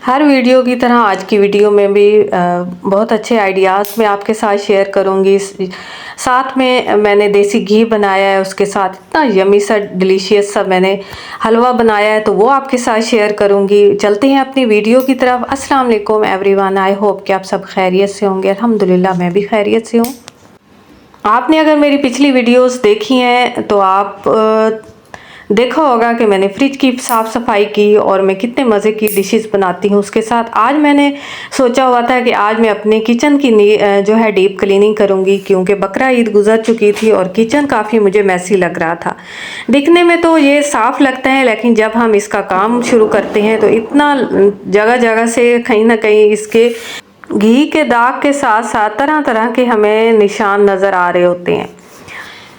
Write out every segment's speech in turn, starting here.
हर video की तरह आज की वीडियो में भी बहुत अच्छे आइडियाज़ मैं आपके साथ शेयर करूंगी। साथ में मैंने देसी घी बनाया है, उसके साथ इतना यमी सा डिलीशियस सा मैंने हलवा बनाया है, तो वो आपके साथ शेयर करूंगी। चलते हैं अपनी वीडियो की तरफ। अस्सलाम वालेकुम एवरीवन, आई होप कि आप सब खैरियत से होंगे। अल्हम्दुलिल्लाह मैं भी खैरियत से हूँ। आपने अगर मेरी पिछली वीडियोस देखी हैं तो आप देखा होगा कि मैंने फ्रिज की साफ़ सफाई की और मैं कितने मज़े की डिशेस बनाती हूँ। उसके साथ आज मैंने सोचा हुआ था कि आज मैं अपने किचन की जो है डीप क्लीनिंग करूँगी, क्योंकि बकरा ईद गुजर चुकी थी और किचन काफ़ी मुझे मैसी लग रहा था। दिखने में तो ये साफ़ लगता है, लेकिन जब हम इसका काम शुरू करते हैं तो इतना जगह जगह से कहीं ना कहीं इसके घी के दाग के साथ साथ तरह तरह के हमें निशान नज़र आ रहे होते हैं।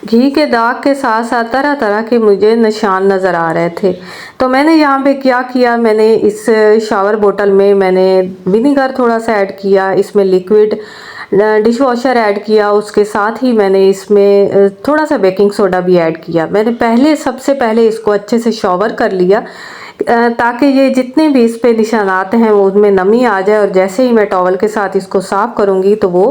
घी के दाग के साथ साथ तरह तरह के मुझे निशान नज़र आ रहे थे। तो मैंने यहाँ पे क्या किया, मैंने इस शावर बोतल में मैंने विनीगर थोड़ा सा ऐड किया, इसमें लिक्विड डिश वॉशर ऐड किया, उसके साथ ही मैंने इसमें थोड़ा सा बेकिंग सोडा भी ऐड किया। मैंने सबसे पहले इसको अच्छे से शॉवर कर लिया ताकि ये जितने भी इस पे निशानात हैं वो उनमें नमी आ जाए, और जैसे ही मैं टॉवल के साथ इसको साफ़ करूँगी तो वो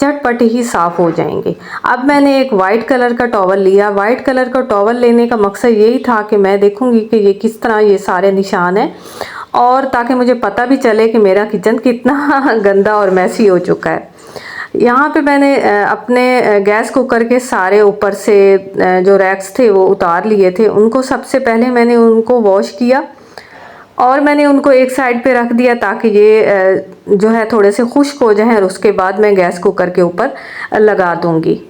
झटपट ही साफ़ हो जाएंगे। अब मैंने एक वाइट कलर का टॉवल लिया। वाइट कलर का टॉवल लेने का मकसद यही था कि मैं देखूँगी कि ये किस तरह ये सारे निशान हैं, और ताकि मुझे पता भी चले कि मेरा किचन कितना गंदा और मैसी हो चुका है। यहाँ पे मैंने अपने गैस कुकर के सारे ऊपर से जो रैक्स थे वो उतार लिए थे। उनको सबसे पहले मैंने उनको वॉश किया और मैंने उनको एक साइड पे रख दिया ताकि ये जो है थोड़े से खुश्क हो जाएं, और उसके बाद मैं गैस कुकर के ऊपर लगा दूंगी।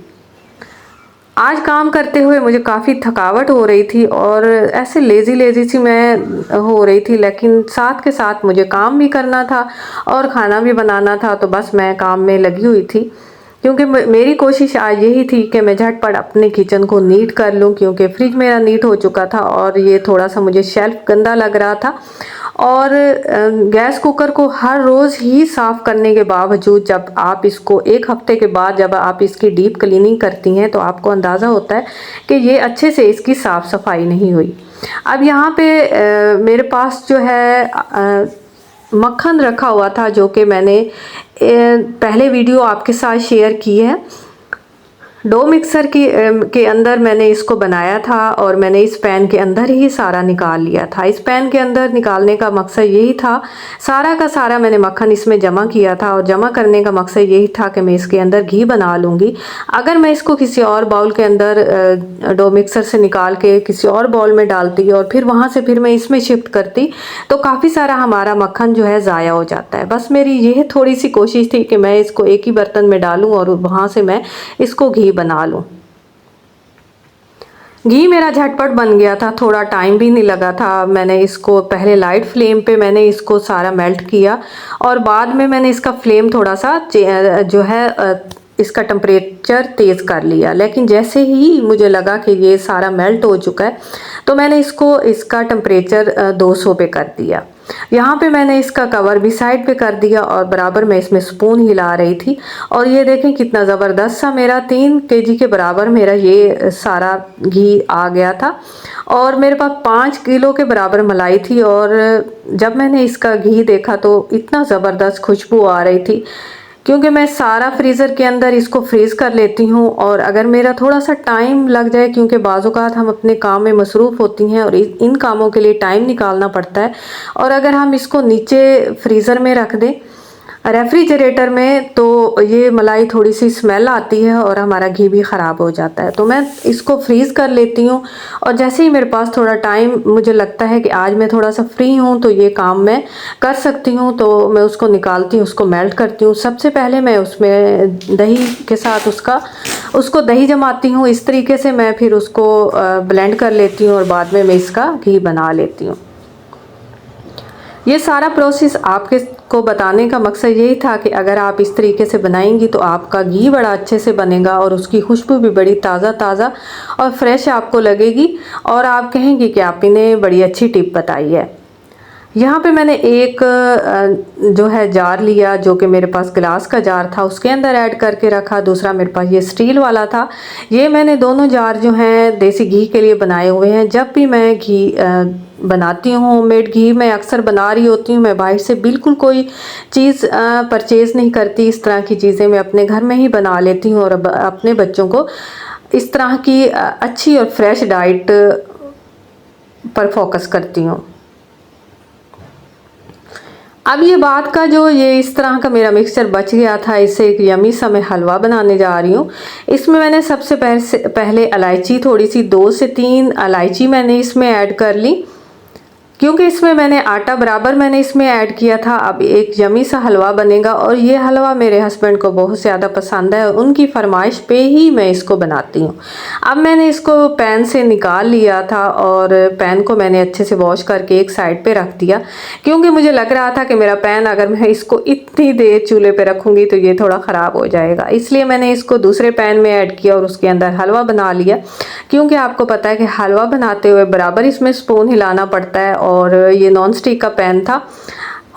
आज काम करते हुए मुझे काफ़ी थकावट हो रही थी और ऐसे लेज़ी सी मैं हो रही थी, लेकिन साथ के साथ मुझे काम भी करना था और खाना भी बनाना था, तो बस मैं काम में लगी हुई थी। क्योंकि मेरी कोशिश आज यही थी कि मैं झटपट अपने किचन को नीट कर लूं, क्योंकि फ्रिज मेरा नीट हो चुका था और ये थोड़ा सा मुझे शेल्फ गंदा लग रहा था। और गैस कुकर को हर रोज़ ही साफ़ करने के बावजूद जब आप इसको एक हफ्ते के बाद जब आप इसकी डीप क्लीनिंग करती हैं तो आपको अंदाज़ा होता है कि ये अच्छे से इसकी साफ़ सफाई नहीं हुई। अब यहाँ पे मेरे पास जो है मक्खन रखा हुआ था, जो कि मैंने पहले वीडियो आपके साथ शेयर की है। डो मिक्सर के अंदर मैंने इसको बनाया था और मैंने इस पैन के अंदर ही सारा निकाल लिया था। इस पैन के अंदर निकालने का मकसद यही था, सारा का सारा मैंने मक्खन इसमें जमा किया था, और जमा करने का मकसद यही था कि मैं इसके अंदर घी बना लूँगी। अगर मैं इसको किसी और बाउल के अंदर डो मिक्सर से निकाल के किसी और बाउल में डालती और फिर वहाँ से फिर मैं इसमें शिफ्ट करती तो काफ़ी सारा हमारा मक्खन जो है ज़ाया हो जाता है। बस मेरी यह थोड़ी सी कोशिश थी कि मैं इसको एक ही बर्तन में डालूँ और वहाँ से मैं इसको घी बना लूं। घी मेरा झटपट बन गया था, थोड़ा टाइम भी नहीं लगा था। मैंने इसको पहले लाइट फ्लेम पे मैंने इसको सारा मेल्ट किया और बाद में मैंने इसका फ्लेम थोड़ा सा जो है इसका टेम्परेचर तेज़ कर लिया। लेकिन जैसे ही मुझे लगा कि ये सारा मेल्ट हो चुका है तो मैंने इसका टेम्परेचर 200 पे कर दिया। यहाँ पे मैंने इसका कवर भी साइड पे कर दिया और बराबर मैं इसमें स्पून हिला रही थी, और ये देखें कितना ज़बरदस्त सा मेरा 3 केजी के बराबर मेरा ये सारा घी आ गया था। और मेरे पास 5 किलो के बराबर मलाई थी, और जब मैंने इसका घी देखा तो इतना ज़बरदस्त खुशबू आ रही थी। क्योंकि मैं सारा फ्रीज़र के अंदर इसको फ्रीज़ कर लेती हूँ, और अगर मेरा थोड़ा सा टाइम लग जाए, क्योंकि बाज़-औक़ात हम अपने काम में मसरूफ़ होती हैं और इन कामों के लिए टाइम निकालना पड़ता है, और अगर हम इसको नीचे फ्रीज़र में रख दें रेफ्रिजरेटर में तो ये मलाई थोड़ी सी स्मेल आती है और हमारा घी भी ख़राब हो जाता है। तो मैं इसको फ्रीज़ कर लेती हूँ, और जैसे ही मेरे पास थोड़ा टाइम मुझे लगता है कि आज मैं थोड़ा सा फ्री हूँ तो ये काम मैं कर सकती हूँ, तो मैं उसको निकालती हूँ, उसको मेल्ट करती हूँ। सबसे पहले मैं उसमें दही के साथ उसको दही जमाती हूँ। इस तरीके से मैं फिर उसको ब्लेंड कर लेती हूँ और बाद में मैं इसका घी बना लेती हूँ। ये सारा प्रोसेस आपके को बताने का मकसद यही था कि अगर आप इस तरीके से बनाएंगी तो आपका घी बड़ा अच्छे से बनेगा और उसकी खुशबू भी बड़ी ताज़ा और फ्रेश आपको लगेगी, और आप कहेंगी कि आप इन्हें बड़ी अच्छी टिप बताई है। यहाँ पे मैंने एक जो है जार लिया, जो कि मेरे पास गिलास का जार था, उसके अंदर ऐड करके रखा। दूसरा मेरे पास ये स्टील वाला था। ये मैंने दोनों जार जो हैं देसी घी के लिए बनाए हुए हैं। जब भी मैं घी बनाती हूँ होममेड घी। मैं अक्सर बना रही होती हूँ, मैं बाहर से बिल्कुल कोई चीज़ परचेज़ नहीं करती। इस तरह की चीज़ें मैं अपने घर में ही बना लेती हूँ और अपने बच्चों को इस तरह की अच्छी और फ्रेश डाइट पर फोकस करती हूँ। अब ये बात का जो ये इस तरह का मेरा मिक्सचर बच गया था, इससे एक यमी सा मैं हलवा बनाने जा रही हूँ। इसमें मैंने सबसे पहले इलायची, थोड़ी सी 2 से 3 इलायची मैंने इसमें ऐड कर ली, क्योंकि इसमें मैंने आटा बराबर मैंने इसमें ऐड किया था। अब एक यमी सा हलवा बनेगा और ये हलवा मेरे हस्बैंड को बहुत ज़्यादा पसंद है, उनकी फरमाइश पे ही मैं इसको बनाती हूँ। अब मैंने इसको पैन से निकाल लिया था और पैन को मैंने अच्छे से वॉश करके एक साइड पे रख दिया, क्योंकि मुझे लग रहा था कि मेरा पैन अगर मैं इसको इतनी देर चूल्हे पे रखूँगी तो ये थोड़ा ख़राब हो जाएगा। इसलिए मैंने इसको दूसरे पैन में ऐड किया और उसके अंदर हलवा बना लिया, क्योंकि आपको पता है कि हलवा बनाते हुए बराबर इसमें स्पून हिलाना पड़ता है और ये नॉन स्टिक का पैन था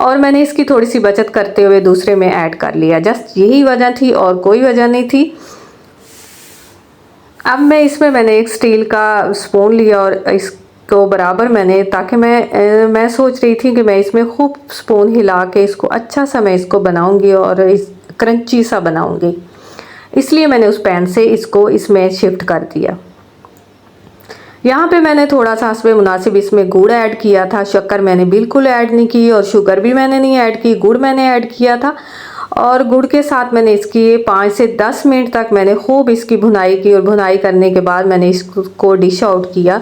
और मैंने इसकी थोड़ी सी बचत करते हुए दूसरे में ऐड कर लिया। जस्ट यही वजह थी और कोई वजह नहीं थी। अब मैंने एक स्टील का स्पून लिया और इसको बराबर मैंने, ताकि मैं सोच रही थी कि मैं इसमें खूब स्पून हिला के इसको अच्छा सा मैं इसको बनाऊंगी और इस क्रंची सा बनाऊंगी, इसलिए मैंने उस पैन से इसको इसमें शिफ्ट कर दिया। यहाँ पे मैंने थोड़ा सा हस्बे मुनासिब इसमें गुड़ ऐड किया था, शक्कर मैंने बिल्कुल ऐड नहीं की और शुगर भी मैंने नहीं ऐड की, गुड़ मैंने ऐड किया था। और गुड़ के साथ मैंने इसकी 5 से 10 मिनट तक मैंने खूब इसकी भुनाई की और भुनाई करने के बाद मैंने इसको डिश आउट किया।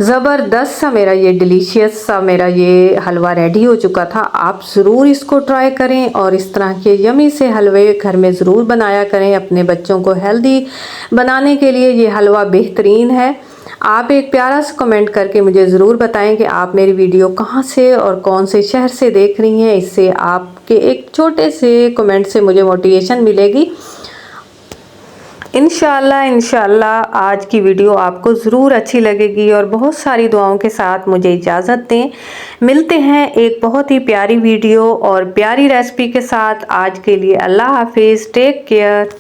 ज़बरदस्त सा मेरा ये डिलीशियस सा मेरा ये हलवा रेडी हो चुका था। आप ज़रूर इसको ट्राई करें और इस तरह के यमी से हलवे घर में ज़रूर बनाया करें। अपने बच्चों को हेल्दी बनाने के लिए ये हलवा बेहतरीन है। आप एक प्यारा सा कमेंट करके मुझे ज़रूर बताएं कि आप मेरी वीडियो कहाँ से और कौन से शहर से देख रही हैं। इससे आपके एक छोटे से कमेंट से मुझे मोटिवेशन मिलेगी। इंशाल्लाह आज की वीडियो आपको ज़रूर अच्छी लगेगी और बहुत सारी दुआओं के साथ मुझे इजाज़त दें। मिलते हैं एक बहुत ही प्यारी वीडियो और प्यारी रेसिपी के साथ। आज के लिए अल्लाह हाफिज़, टेक केयर।